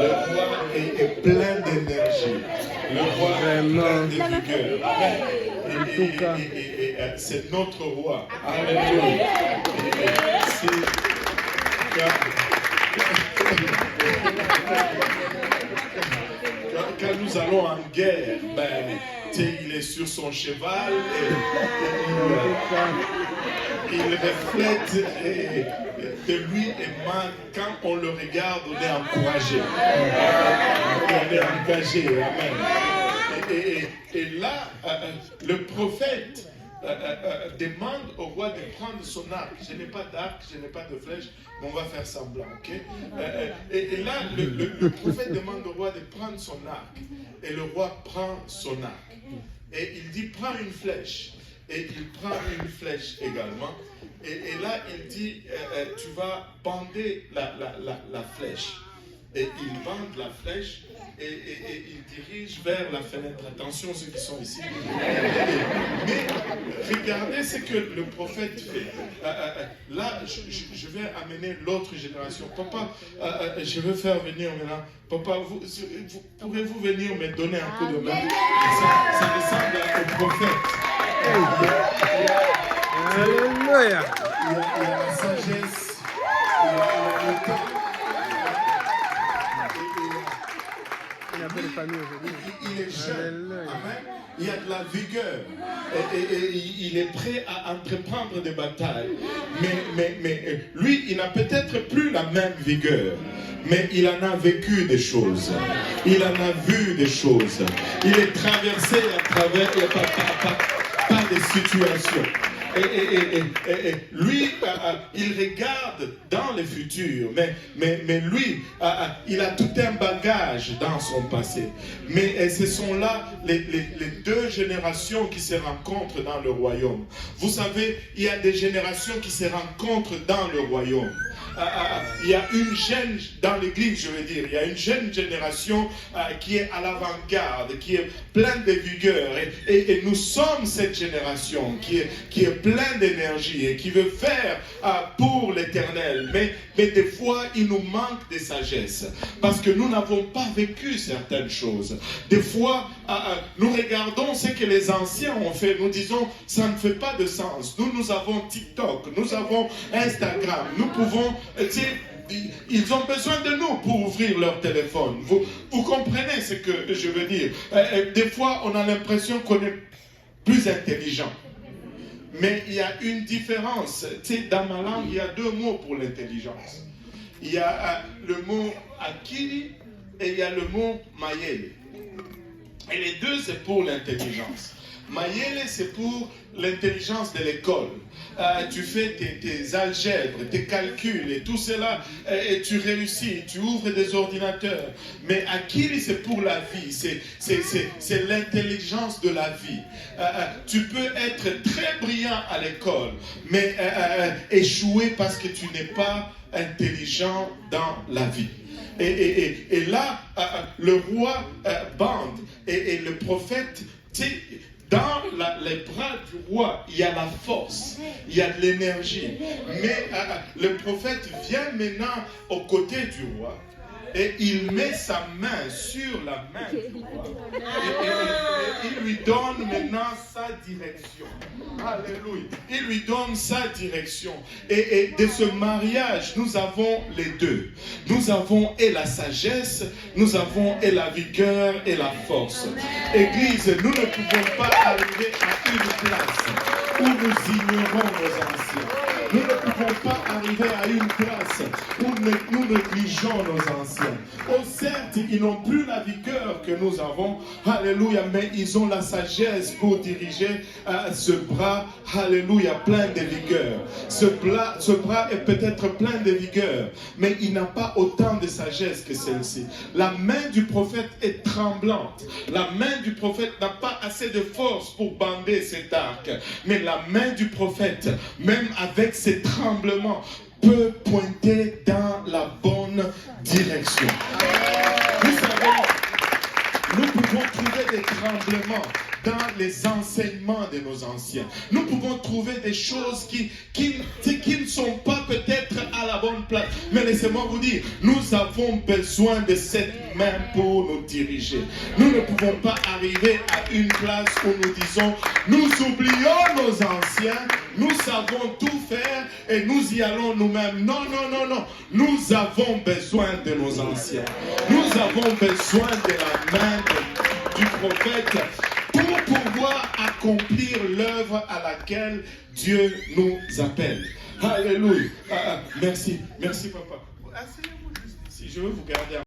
Le roi est plein d'énergie. Le roi est plein de vigueur. C'est notre roi. Alléluia. Quand nous allons en guerre, il est sur son cheval et il reflète de lui et moi. Quand on le regarde, on est encouragé. On est engagé. Amen. Et là, le prophète demande au roi de prendre son arc. Je n'ai pas d'arc, je n'ai pas de flèche, mais on va faire semblant, ok? Et là, le prophète demande au roi de prendre son arc. Et le roi prend son arc. Et il dit, prends une flèche. Et il prend une flèche également. Et là, il dit, tu vas bander la flèche. Et il bande la flèche. Et il dirige vers la fenêtre. Attention ceux qui sont ici. Mais regardez ce que le prophète fait. Là, je vais amener l'autre génération. Papa, je veux faire venir maintenant. Papa, pourrez-vous venir me donner un coup de main? Ça ressemble au prophète. Alléluia. Il y a la sagesse. Il y a le temps. Il est jeune. Amen. Il y a de la vigueur. Et il est prêt à entreprendre des batailles. Mais lui, il n'a peut-être plus la même vigueur. Mais il en a vécu des choses. Il en a vu des choses. Il est traversé à travers par des situations. Et lui, il regarde dans le futur, mais lui, il a tout un bagage dans son passé. Mais ce sont là les deux générations qui se rencontrent dans le royaume. Vous savez, il y a des générations qui se rencontrent dans le royaume. Il y a une jeune, dans l'église je veux dire, il y a une jeune génération qui est à l'avant-garde, qui est pleine de vigueur. Et nous sommes cette génération qui est pleine d'énergie et qui veut faire pour l'éternel. Mais des fois, il nous manque de sagesse parce que nous n'avons pas vécu certaines choses. Des fois, nous regardons ce que les anciens ont fait. Nous disons, ça ne fait pas de sens. Nous avons TikTok, nous avons Instagram, nous pouvons... Ils ont besoin de nous pour ouvrir leur téléphone. Vous comprenez ce que je veux dire? Des fois, on a l'impression qu'on est plus intelligent. Mais il y a une différence. Dans ma langue, il y a deux mots pour l'intelligence. Il y a le mot akili et il y a le mot mayele. Et les deux, c'est pour l'intelligence. Mayele, c'est pour l'intelligence de l'école. Tu fais tes algèbres, tes calculs et tout cela, et tu réussis, tu ouvres des ordinateurs. Mais Akili, c'est pour la vie, c'est l'intelligence de la vie. Tu peux être très brillant à l'école, mais échouer parce que tu n'es pas intelligent dans la vie. Et là, le roi bande et le prophète, dans les bras du roi, il y a la force, il y a de l'énergie. Mais le prophète vient maintenant aux côtés du roi et il met sa main sur la main du roi. Et il lui donne maintenant sa direction. Alléluia. Il lui donne sa direction. Et de ce mariage, nous avons les deux. Nous avons et la sagesse, nous avons et la vigueur et la force. Église, nous ne pouvons pas arriver à une place où nous ignorons nos anciens. Nous ne pouvons pas arriver à une place où nous négligeons nos anciens. Oh, certes, ils n'ont plus la vigueur que nous avons, alléluia, mais ils ont la sagesse pour diriger ce bras, alléluia, plein de vigueur. Ce bras est peut-être plein de vigueur, mais il n'a pas autant de sagesse que celle-ci. La main du prophète est tremblante. La main du prophète n'a pas assez de force pour bander cet arc. Mais la main du prophète, même avec ses tremblements, peut pointer dans la bonne direction. Vous savez, nous pouvons trouver des tremblements dans les enseignements de nos anciens. Nous pouvons trouver des choses qui ne sont pas peut-être à la bonne place. Mais laissez-moi vous dire, nous avons besoin de cette main pour nous diriger. Nous ne pouvons pas arriver à une place où nous disons, nous oublions nos anciens, nous savons tout faire et nous y allons nous-mêmes. Non, non, non, non. Nous avons besoin de nos anciens. Nous avons besoin de la main du prophète pour pouvoir accomplir l'œuvre à laquelle Dieu nous appelle. Alléluia. Merci, merci papa. Asseyez-vous juste ici, je veux vous garder.